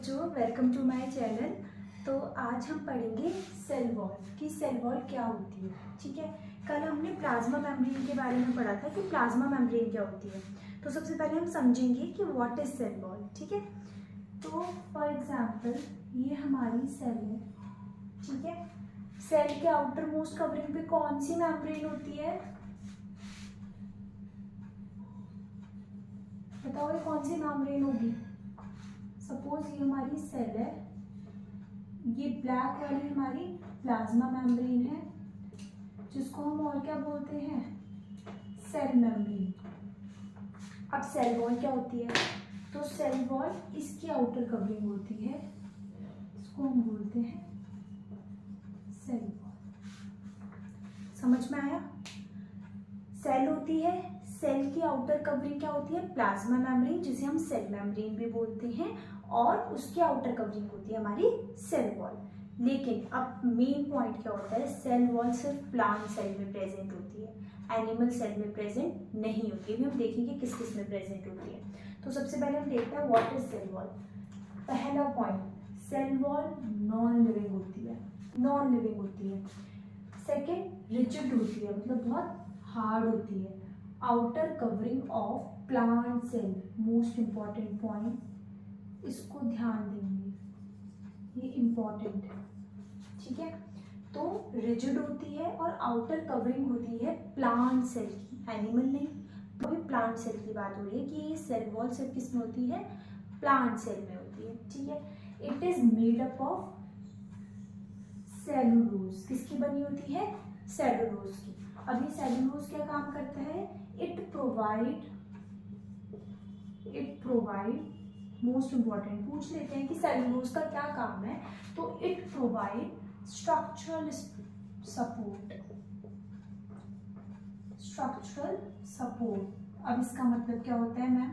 बच्चों, welcome to my channel. तो आज हम पढ़ेंगे सेल वॉल कि सेल वॉल क्या होती है। ठीक है, कल हमने प्लाज्मा मेम्ब्रेन के बारे में पढ़ा था कि प्लाज्मा मेम्ब्रेन क्या होती है। तो सबसे पहले हम समझेंगे कि व्हाट इज सेल वॉल। ठीक है, तो फॉर एग्जांपल ये हमारी सेल है। ठीक है, सेल के आउटर मोस्ट कवरिंग पे कौन सी मेम्ब्रेन होती है, बताओ ये कौन सी मेम्ब्रेन होगी। सपोज ये हमारी सेल है, ये ब्लैक वाली हमारी प्लाज्मा मेम्ब्रेन है, जिसको हम और क्या बोलते हैं, सेल मेम्ब्रेन। अब सेल वॉल क्या होती है, तो सेल वॉल इसकी आउटर कवरिंग होती है, इसको हम बोलते हैं सेल वॉल। समझ में आया। सेल होती है, सेल की आउटर कवरिंग क्या होती है, प्लाज्मा मेम्ब्रेन, जिसे हम सेल मेम्ब्रेन भी बोलते हैं, और उसकी आउटर कवरिंग होती है हमारी सेल वॉल। लेकिन अब मेन पॉइंट क्या होता है, सेल वॉल सिर्फ प्लांट सेल में प्रेजेंट होती है, एनिमल सेल में प्रेजेंट नहीं होती है। भी हम देखेंगे किस किस में प्रेजेंट होती है। तो सबसे पहले हम देखते हैं व्हाट इज सेल वॉल। पहला point, cell wall non living होती है, नॉन लिविंग होती है। सेकेंड, रिजिड होती है, मतलब बहुत हार्ड होती है। Outer covering of plant cell, most important point, इसको ध्यान देंगे, ये इंपॉर्टेंट है। ठीक है, तो रिजिड होती है और आउटर कवरिंग होती है प्लांट सेल की, एनिमल नहीं। अभी प्लांट सेल की बात हो रही है कि ये सेल वॉल सिर्फ किस में होती है, प्लांट सेल में होती है। ठीक है, it is made up of cellulose, किसकी बनी होती है, सेलुलोज की। अब ये सेलुलोज क्या काम करता है, इट प्रोवाइड मोस्ट इंपॉर्टेंट, पूछ लेते हैं कि सेलुलोज का क्या काम है, तो इट प्रोवाइड स्ट्रक्चरल सपोर्ट। अब इसका मतलब क्या होता है मैम,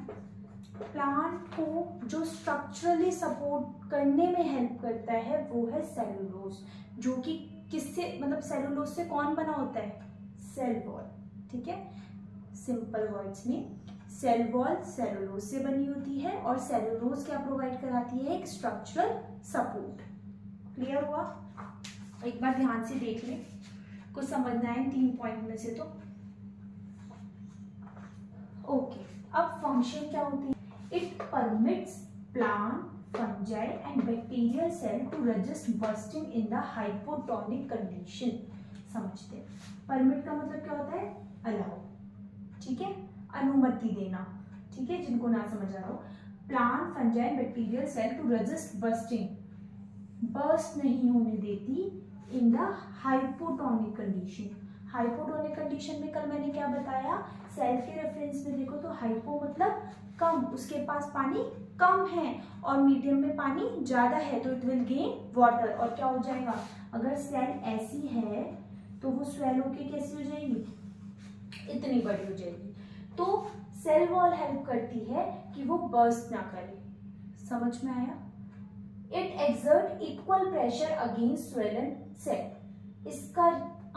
प्लांट को जो स्ट्रक्चरली सपोर्ट करने में हेल्प करता है वो है सेलुलोज, जो कि किससे, मतलब सेलुलोज से कौन बना होता है, सेल वॉल। ठीक है, सिंपल वर्ड्स में सेल वॉल सेलुलोज से बनी होती है और सेलुलोज क्या प्रोवाइड कराती है, एक स्ट्रक्चरल सपोर्ट। क्लियर हुआ। एक बार ध्यान से देख ले, कुछ समझना है 3 पॉइंट में से। तो ओके, अब फंक्शन क्या होती है, it permits plant, fungi and bacterial cell to resist bursting in the hypotonic condition. समझते हैं, परमिट का मतलब क्या होता है, अलाउ। ठीक है, अनुमति देना। ठीक है, जिनको ना समझ आ रहा हो, plant, fungi, bacterial cell to resist bursting, burst नहीं होने देती in the hypotonic condition. Hypotonic condition में कल मैंने क्या बताया, सेल के रेफरेंस में देखो तो हाइपो मतलब कम, उसके पास पानी कम है, और मीडियम में पानी ज्यादा है, तो इट विल गेन वाटर। और क्या हो जाएगा, अगर सेल ऐसी है तो वो स्वेल होके कैसी हो जाएगी, इतनी बड़ी हो जाएगी। तो सेल वॉल हेल्प करती है कि वो बर्स्ट ना करे। समझ में आया। It exert equal pressure against swollen cell. इसका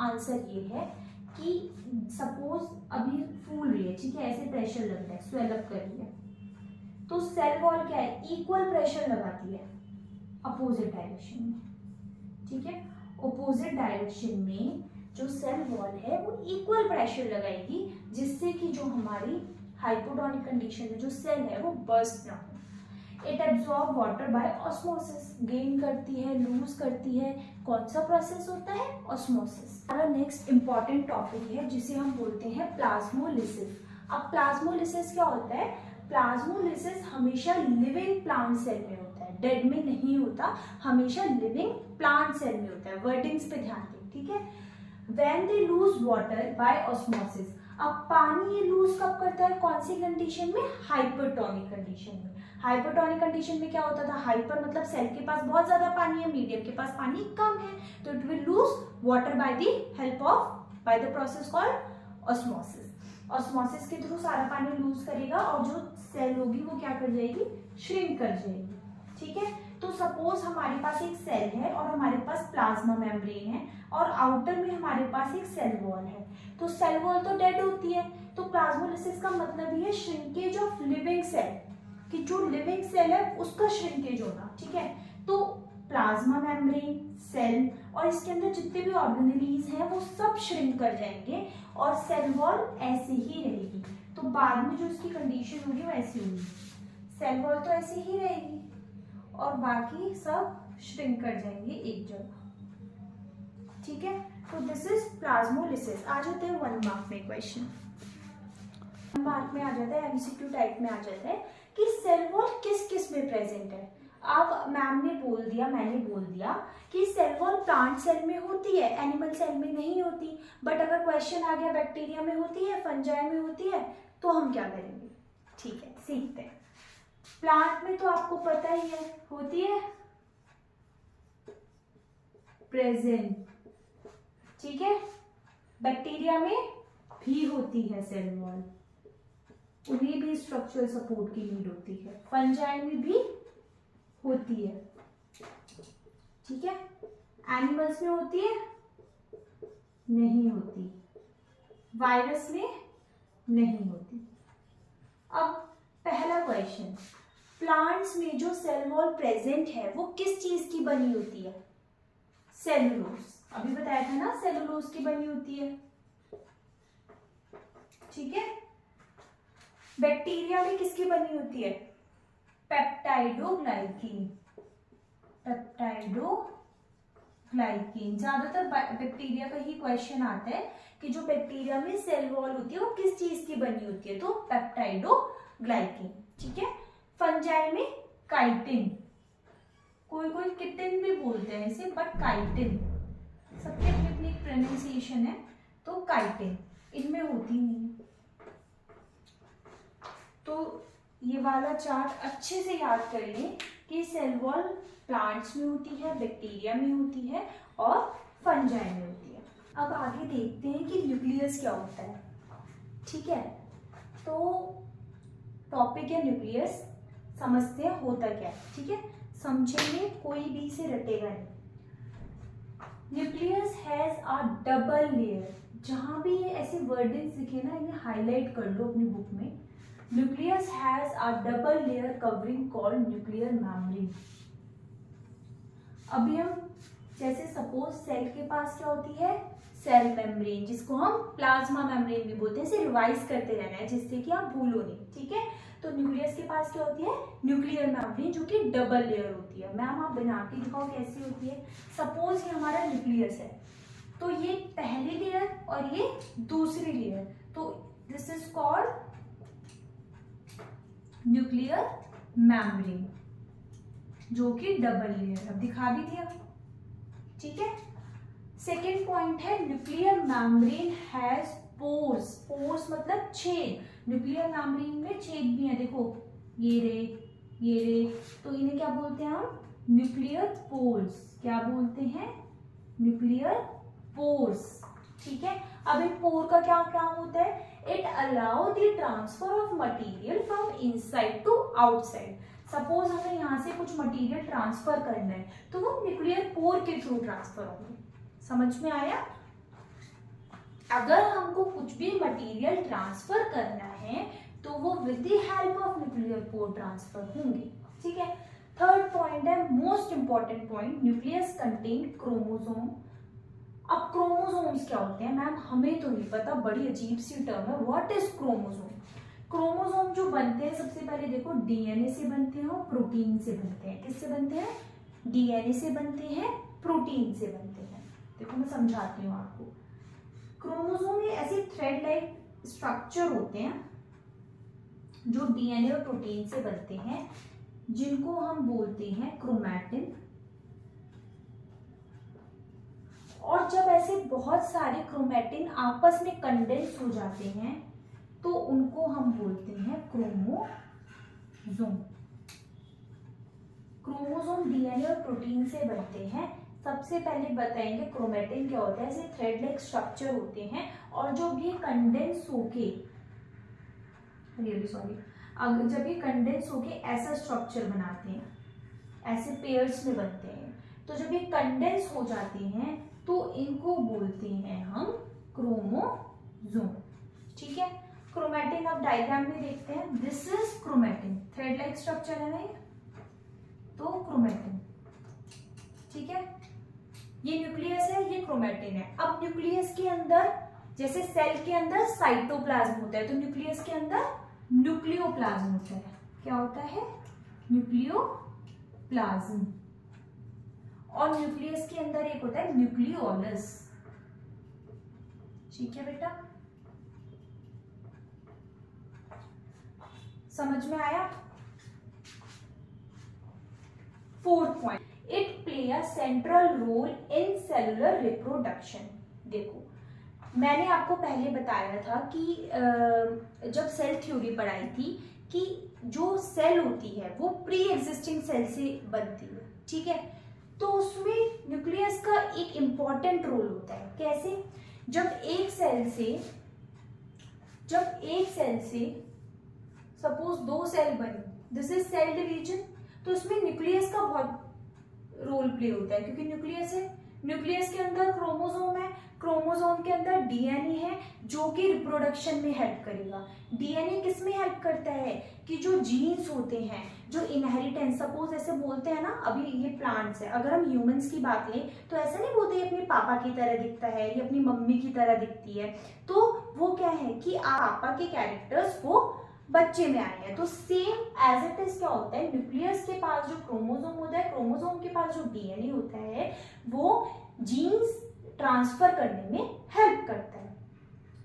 आंसर ये है कि सपोज अभी फूल रही है, ठीक है, ऐसे प्रेशर लग रहा है, स्वेल अप कर रही है, तो सेल वॉल क्या है, इक्वल प्रेशर लगाती है अपोजिट डायरेक्शन में। ठीक है, अपोजिट डायरेक्शन में जो सेल वॉल है वो इक्वल प्रेशर लगाएगी, जिससे कि जो हमारी हाइपोटोनिक कंडीशन में जो सेल है वो बर्स्ट ना हो। It absorb water bye osmosis, gain करती है, लूज करती है। कौन सा प्रोसेस होता है, ऑस्मोसिस। हमारा नेक्स्ट इंपॉर्टेंट टॉपिक है जिसे हम बोलते हैं प्लाज्मोलिसिस। अब प्लाज्मोलिसिस क्या होता है, प्लाज्मोलिसिस हमेशा लिविंग प्लांट सेल में होता है, डेड में नहीं होता, हमेशा लिविंग प्लांट सेल में होता है। वर्डिंग्स पे ध्यान दें। ठीक है, when they lose water by osmosis। अब पानी ये लूज कब करता है, कौन सी कंडीशन में, हाइपरटोनिक कंडीशन में। हाइपरटोनिक कंडीशन में क्या होता था, हाइपर मतलब सेल के पास बहुत ज्यादा पानी है, मीडियम के पास पानी कम है, तो it will lose water by the help of, by the process called osmosis. Osmosis के थ्रू सारा पानी लूज करेगा और जो सेल होगी वो क्या कर जाएगी, श्रिंक कर जाएगी। ठीक है, तो सपोज हमारे पास एक सेल है और हमारे पास प्लाज्मा मेम्ब्रेन है और आउटर में हमारे पास एक सेल वॉल है। तो सेल वॉल तो डेड होती है, तो प्लाज्मोलिसिस का मतलब ही है श्रिंकेज ऑफ लिविंग सेल, कि जो लिविंग सेल है उसका श्रिंकेज होना, ठीक है। तो प्लाज्मा मेम्ब्रेन, सेल और इसके अंदर जितने भी ऑर्गेनेलीज हैं वो सब श्रिंक कर जाएंगे और सेल वॉल ऐसे ही रहेगी। तो बाद में जो इसकी कंडीशन होगी वो ऐसी होगी, सेल वॉल तो ऐसे ही रहेगी और बाकी सब श्रिंक कर जाएंगे एक जगह, ठीक है। तो दिस इज प्लाज्मोलिसिस। आ जाते हैं 1 मार्क में क्वेश्चन। 1 मार्क में आ जाता है, एमसीक्यू टाइप में आ जाता है कि सेल वॉल किस किस में प्रेजेंट है। अब मैम ने बोल दिया, मैंने बोल दिया कि सेल वॉल प्लांट सेल में होती है, एनिमल सेल में नहीं होती। बट अगर क्वेश्चन आ गया बैक्टीरिया में होती है, फंजाई में होती है, तो हम क्या करेंगे, ठीक है, सीखते हैं। प्लांट में तो आपको पता ही है होती है प्रेजेंट, ठीक है। बैक्टीरिया में भी होती है सेल वॉल, उन्हें भी स्ट्रक्चरल सपोर्ट की नीड होती है। फंजाई में भी होती है, ठीक है। एनिमल्स में होती है, नहीं होती। वायरस में नहीं होती। अब पहला क्वेश्चन, प्लांट्स में जो सेल वॉल प्रेजेंट है वो किस चीज की बनी होती है? सेलुलोज। अभी बताया था ना, सेलुलोज की बनी होती है, ठीक है। बैक्टीरिया में किसकी बनी होती है? पेप्टाइडोग्लाइकिन। पेप्टाइडोग्लाइकिन। ज्यादातर बैक्टीरिया का ही क्वेश्चन आता है कि जो बैक्टीरिया में सेल वॉल होती है वो किस चीज की बनी होती है, तो पेप्टाइडोग्लाइकिन, ठीक है। फंजाई में काइटिन, कोई कोई किटिन भी बोलते हैं इसे, बट काइटिन, सबके अपनी अपनी प्रोनाउंसिएशन है, तो काइटिन इनमें होती नहीं। तो ये वाला चार्ट अच्छे से याद कर लें कि सेल वॉल प्लांट्स में होती है, बैक्टीरिया में होती है और फंजाई में होती है। अब आगे देखते हैं कि न्यूक्लियस क्या होता है, ठीक है। तो टॉपिक है न्यूक्लियस, समझते हैं होता क्या है, ठीक है। समझेंगे, कोई भी से रटेगा नहीं। Nucleus has a double layer. जहां भी ये ऐसे वर्डिंग्स दिखे ना, इन्हें हाईलाइट कर लो अपनी बुक में। Nucleus has a double layer covering called nuclear membrane. अभी हम जैसे सपोज सेल के पास क्या होती है, सेल मेम्ब्रेन, जिसको हम प्लाज्मा मेम्ब्रेन भी बोलते हैं। इसे रिवाइज करते रहना है जिससे कि आप भूलो नहीं, ठीक है। तो न्यूक्लियस के पास क्या होती है, न्यूक्लियर मेम्ब्रेन, जो कि डबल लेयर होती है। मैम आप बना के दिखाओ कैसी होती है। सपोज ये हमारा न्यूक्लियस है, तो ये पहली लेयर और ये दूसरी लेयर, तो this is called nuclear membrane, जो कि डबल लेयर। अब दिखा भी दिया, ठीक है। सेकेंड पॉइंट है nuclear membrane has pores. Pores मतलब छेद। न्यूक्लियर मेम्ब्रेन में छेद भी है, देखो ये रे, तो इन्हें क्या बोलते हैं हम, न्यूक्लियर पोर्स। क्या बोलते हैं, न्यूक्लियर पोर्स, ठीक है। अब इन पोर का क्या काम होता है, it allow the transfer of material from inside to outside. Suppose हमें यहाँ से कुछ मटेरियल ट्रांसफर करना है, तो वो न्यूक्लियर पोर के थ्रू ट्रांसफर होंगे। समझ में आया? अगर हमको कुछ भी मटेरियल ट्रांसफर करना है तो वो with the help of nuclear pore transfer होंगे, ठीक है। थर्ड पॉइंट है most important point, nucleus contain chromosome. अब क्रोमोसोम्स क्या होते हैं मैम, हमें तो नहीं पता, बड़ी अजीब सी टर्म है। What is chromosome? क्रोमोसोम जो बनते हैं, सबसे पहले देखो डीएनए से बनते हैं और प्रोटीन से बनते हैं। किससे बनते हैं? डीएनए से बनते हैं, प्रोटीन से बनते हैं। देखो मैं समझाती हूँ आपको। क्रोमोसोम ये ऐसे थ्रेड लाइक स्ट्रक्चर होते हैं जो डीएनए और प्रोटीन से बनते हैं, जिनको हम बोलते हैं क्रोमैटिन। और जब ऐसे बहुत सारे क्रोमैटिन आपस में कंडेंस हो जाते हैं तो उनको हम बोलते हैं क्रोमोसोम। क्रोमोसोम डीएनए और प्रोटीन से बनते हैं। सबसे पहले बताएंगे क्रोमैटिन क्या होता है। ऐसे थ्रेड लाइक स्ट्रक्चर होते हैं और जब ये कंडेंस होके, जब ये कंडेंस होके ऐसा स्ट्रक्चर बनाते हैं, ऐसे पेयर्स में बनते हैं, तो जब ये कंडेंस हो जाते हैं तो इनको बोलते हैं हम क्रोमोसोम, ठीक है। क्रोमैटिन अब डायग्राम में देखते हैं। This is chromatin, thread like structure है ना ये, तो क्रोमैटिन, ठीक है। ये न्यूक्लियस है, ये क्रोमैटिन है। अब न्यूक्लियस के अंदर, जैसे सेल के अंदर साइटोप्लाज्म होता है, तो न्यूक्लियस के अंदर न्यूक्लियोप्लाज्म होता है। क्या होता है? न्यूक्लियोप्लाज्म। और न्यूक्लियस के अंदर एक होता है न्यूक्लियोलस, ठीक है बेटा, समझ में आया? 4th point, it play a central role in cellular reproduction. देखो, मैंने आपको पहले बताया था कि जब सेल थ्योरी पढ़ाई थी कि जो सेल होती है वो प्री एग्जिस्टिंग सेल से बनती है, ठीक है। तो उसमें न्यूक्लियस का एक इंपॉर्टेंट रोल होता है। कैसे? जब एक सेल से सपोज 2 सेल बनी, दिस इज सेल डिवीजन, तो उसमें न्यूक्लियस का बहुत रोल प्ले होता है, क्योंकि न्यूक्लियस है, न्यूक्लियस के अंदर क्रोमोसोम है, क्रोमोसोम के अंदर डीएनए है जो कि रिप्रोडक्शन में हेल्प करेगा। डीएनए किस में हेल्प करता है? कि जो जीन्स होते हैं, जो इनहेरिटेंस, सपोज ऐसे बोलते हैं ना, अभी ये प्लांट्स है, अगर हम ह्यूमंस की बात लें तो ऐसा नहीं बोलते ये अपने पापा की तरह दिखता है, ये अपनी मम्मी की तरह दिखती है, तो वो क्या है कि पापा के कैरेक्टर्स वो बच्चे में आए हैं। तो सेम एज इट इज क्या होता है, न्यूक्लियस के पास जो क्रोमोसोम होता है, क्रोमोसोम के पास जो डीएनए होता है, वो जीन्स ट्रांसफर करने में हेल्प करता है।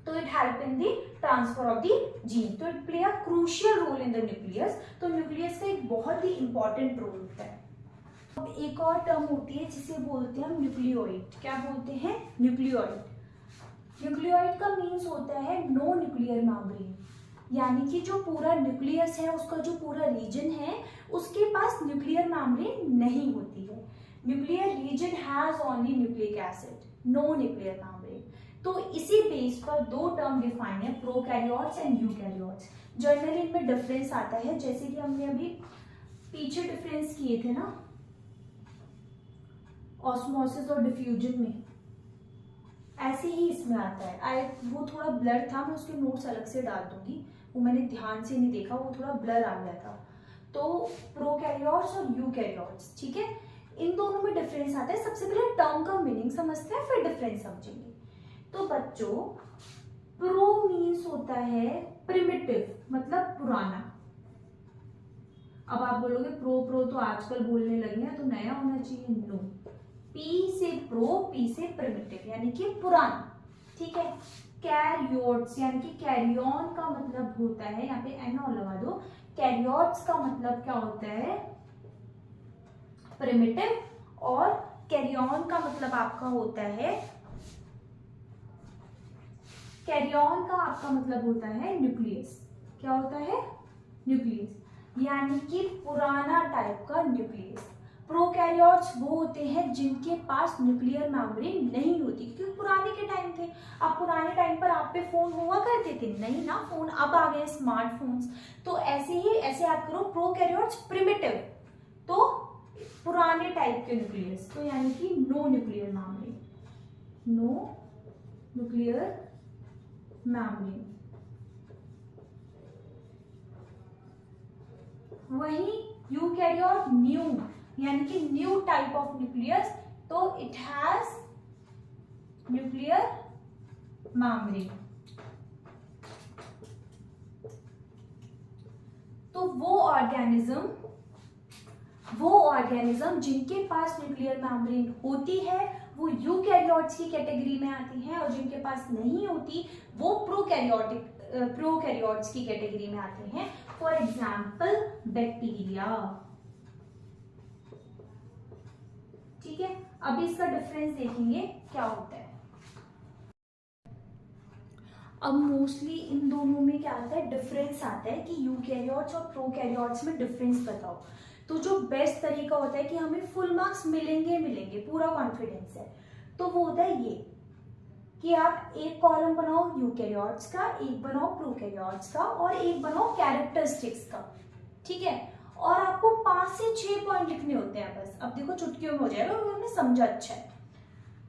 तो it help in the transfer of the gene, तो it play a crucial role in the nucleus. तो न्यूक्लियस का एक बहुत ही इंपॉर्टेंट रोल होता है। अब एक और टर्म होती है जिसे बोलते हैं हम न्यूक्लियोइड। क्या बोलते हैं? न्यूक्लियोइड। न्यूक्लियोइड का मीन्स होता है नो न्यूक्लियर मेम्ब्रेन, यानी कि जो पूरा न्यूक्लियस है, उसका जो पूरा रीजन है, उसके पास न्यूक्लियर मेम्ब्रेन नहीं होती है। Nuclear region has only nucleic acid, no nuclear membrane. तो इसी बेस पर 2 टर्म डिफाइन है, प्रोकैरियोट्स एंड यूकैरियोट्स। जनरली इनमें डिफरेंस आता है, जैसे कि हमने अभी पीछे डिफरेंस किए थे ना ऑस्मोसिस और डिफ्यूजन में, ऐसे ही इसमें आता है। वो थोड़ा ब्लर था, मैं उसके नोट्स अलग से डाल दूंगी, वो मैंने ध्यान से नहीं देखा, वो थोड़ा ब्लर आ गया था। तो प्रोकैरियोट्स और यूकैरियोट्स, ठीक है, इन दोनों में डिफरेंस आता है। सबसे पहले टर्म का मीनिंग समझते हैं, फिर डिफरेंस समझेंगे। तो बच्चों, प्रो मीन्स होता है प्रिमिटिव, मतलब पुराना। अब आप बोलोगे प्रो तो आजकल बोलने लगे हैं तो नया होना चाहिए, नो। पी से प्रो, पी से प्रिमिटिव, यानी कि पुराना, ठीक है। कैरियोट्स यानी कि कैरियन का मतलब होता है, यहाँ पे एन और लगा दो, कैरियोट्स का मतलब क्या होता है? प्रिमिटिव। और कैरियन का मतलब आपका होता है, कैरियन का आपका मतलब होता है न्यूक्लियस। क्या होता है? न्यूक्लियस, यानी कि पुराना टाइप का न्यूक्लियस। प्रोकैरियोट्स वो होते हैं जिनके पास न्यूक्लियर मेम्ब्रेन नहीं होती, क्योंकि पुराने के टाइम थे। अब पुराने टाइम पर आप पे फोन हुआ करते थे नहीं ना, फोन अब आ गए स्मार्टफोन्स। तो ऐसे याद करो, प्रोकैरियोट्स प्रिमिटिव, तो पुराने टाइप के न्यूक्लियस, तो यानी कि no nuclear membrane, no nuclear membrane. वही यूकैरियोट न्यू, यानी कि न्यू टाइप ऑफ न्यूक्लियस, तो इट हैज न्यूक्लियर मेम्ब्रेन। तो वो ऑर्गेनिज्म जिनके पास न्यूक्लियर मेम्ब्रेन होती है वो यूकैरियोट्स की कैटेगरी में आती हैं, और जिनके पास नहीं होती वो प्रोकैरियोट्स की कैटेगरी में आते हैं। फॉर एग्जाम्पल बैक्टीरिया, ठीक है। अभी इसका डिफरेंस देखेंगे क्या होता है। अब मोस्टली इन दोनों में क्या आता है, डिफरेंस आता है कि यूकैरियोट्स और प्रोकैरियोट्स में डिफरेंस बताओ। तो जो बेस्ट तरीका होता है कि हमें फुल मार्क्स मिलेंगे, पूरा कॉन्फिडेंस है, तो वो होता है ये कि आप एक कॉलम बनाओ यूकैरियोट्स का, एक बनाओ प्रोकैरियोट्स का, और एक बनाओ कैरेक्टरिस्टिक्स का, ठीक है। और आपको 5 से 6 पॉइंट लिखने होते हैं बस। अब देखो चुटकियों में हो जाएगा, हमने समझा, अच्छा है।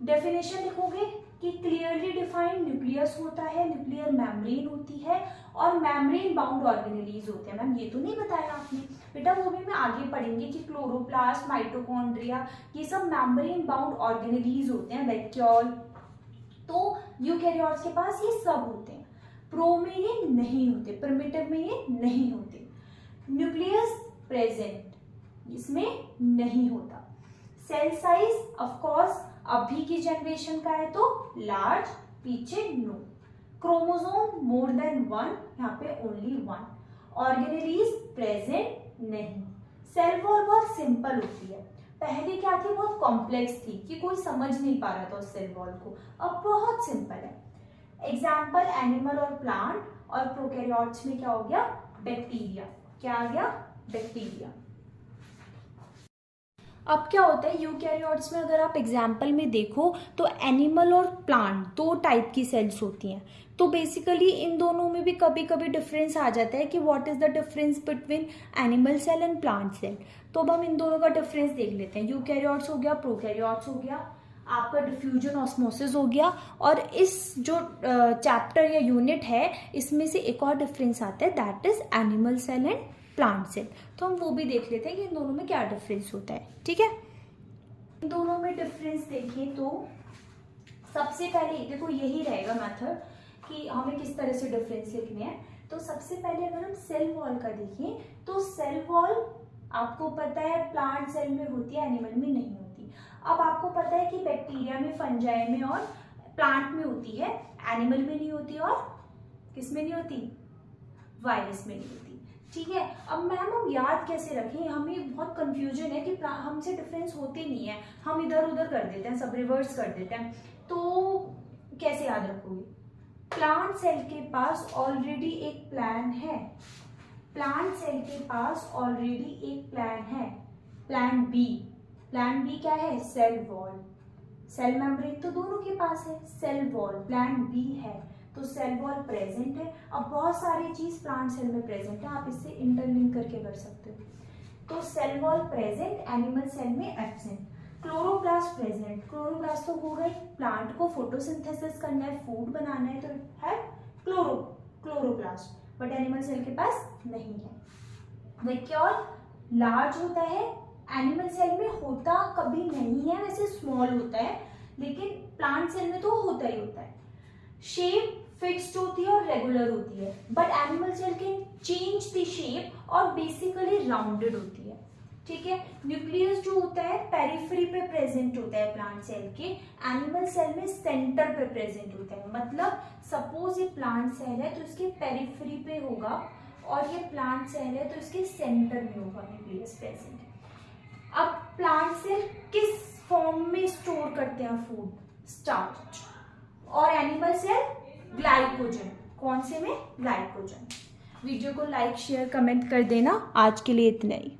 डेफिनेशन लिखोगे, कि क्लियरली डिफाइंड न्यूक्लियस होता है, न्यूक्लियर मेम्ब्रेन होती है और मेम्ब्रेन बाउंड ऑर्गेनेलीज होते हैं। मैम ये तो नहीं बताया आपने बेटा, वो भी मैं आगे पढ़ेंगे कि क्लोरोप्लास्ट, माइटोकॉन्ड्रिया, ये सब मेम्ब्रेन बाउंड ऑर्गेनेलीज होते हैं, वैक्यूल। तो यूकैरियोट्स के पास ये सब होते हैं। प्रो में ये नहीं होते, प्रिमिटिव में ये नहीं होते। न्यूक्लियस प्रेजेंट, इसमें नहीं होता। सेल साइज ऑफ कोर्स अभी की जनरेशन का है तो लार्ज, पीछे no. Chromosome more than one, यहाँ पे ओनली वन। ऑर्गेनेलीज प्रेजेंट नहीं। सेल वॉल बहुत सिंपल होती है, पहले क्या थी बहुत कॉम्प्लेक्स थी कि कोई समझ नहीं पा रहा था उस सेल वॉल को, अब बहुत सिंपल है। एग्जाम्पल एनिमल और प्लांट, और प्रोकैरियोट्स में क्या हो गया, बैक्टीरिया। क्या आ गया, बैक्टीरिया। अब क्या होता है यूकैरियोट्स में, अगर आप एग्जाम्पल में देखो तो एनिमल और प्लांट दो टाइप की सेल्स होती हैं। तो बेसिकली इन दोनों में भी कभी कभी डिफरेंस आ जाता है कि what is the difference between animal cell and plant cell. तो अब हम इन दोनों का डिफरेंस देख लेते हैं। यूकैरियोट्स हो गया, प्रोकैरियोट्स हो गया, आपका डिफ्यूजन ऑस्मोसिस हो गया, और इस जो चैप्टर या यूनिट है इसमें से एक और डिफरेंस आता है, that is animal cell and plant cell. तो हम वो भी देख लेते हैं कि इन दोनों में क्या डिफरेंस होता है। ठीक है, इन दोनों में डिफरेंस देखें तो सबसे पहले देखो यही रहेगा मेथड कि हमें किस तरह से डिफरेंस लिखने हैं। तो सबसे पहले अगर हम सेल वॉल का देखें तो सेल वॉल आपको पता है प्लांट सेल में होती है, एनिमल में नहीं होती। अब आपको पता है कि बैक्टीरिया में, फंजाई में और प्लांट में होती है, एनिमल में नहीं होती, और किस में नहीं होती, वायरस में नहीं होती। ठीक है, अब मैम हम याद कैसे रखें, हमें बहुत कंफ्यूजन है कि हमसे डिफरेंस होते नहीं है, हम इधर उधर कर देते हैं, सब रिवर्स कर देते हैं। तो कैसे याद रखोगे, प्लांट सेल के पास ऑलरेडी एक प्लान है, प्लांट सेल के पास ऑलरेडी एक प्लान है, प्लान बी। प्लान बी क्या है, सेल वॉल। सेल मेम्ब्रेन तो दोनों के पास है, सेल वॉल प्लान बी है, तो सेल वॉल प्रेजेंट है। अब बहुत सारी चीज प्लांट सेल में प्रेजेंट है, आप इससे इंटरलिंक करके कर सकते हो। तो cell wall present, animal cell में एब्सेंट। क्लोरोप्लास्ट प्रेजेंट, क्लोरोप्लास्ट तो हो गई, प्लांट को फोटोसिंथेसिस करना है, फूड बनाना है, तो है क्लोरोप्लास्ट, बट एनिमल सेल के पास नहीं है। वैक्यूल लार्ज होता है, एनिमल सेल में होता कभी नहीं है, वैसे स्मॉल होता है, लेकिन प्लांट सेल में तो होता ही होता है। शेप फिक्स्ड होती है और रेगुलर होती है, but animal cell can change the shape और बेसिकली राउंडेड होती है। ठीक है, न्यूक्लियस जो होता है पेरिफेरी पे प्रेजेंट होता है प्लांट सेल के, एनिमल सेल में सेंटर पे प्रेजेंट होता है। मतलब सपोज ये प्लांट सेल है तो इसके पेरिफेरी पे होगा, और ये प्लांट सेल है तो इसके सेंटर में होगा न्यूक्लियस प्रेजेंट। अब प्लांट सेल किस फॉर्म में स्टोर करते हैं फूड, स्टार्च, और एनिमल सेल ग्लाइकोजन। कौन से में, ग्लाइकोजन। वीडियो को लाइक शेयर कमेंट कर देना। आज के लिए इतना ही।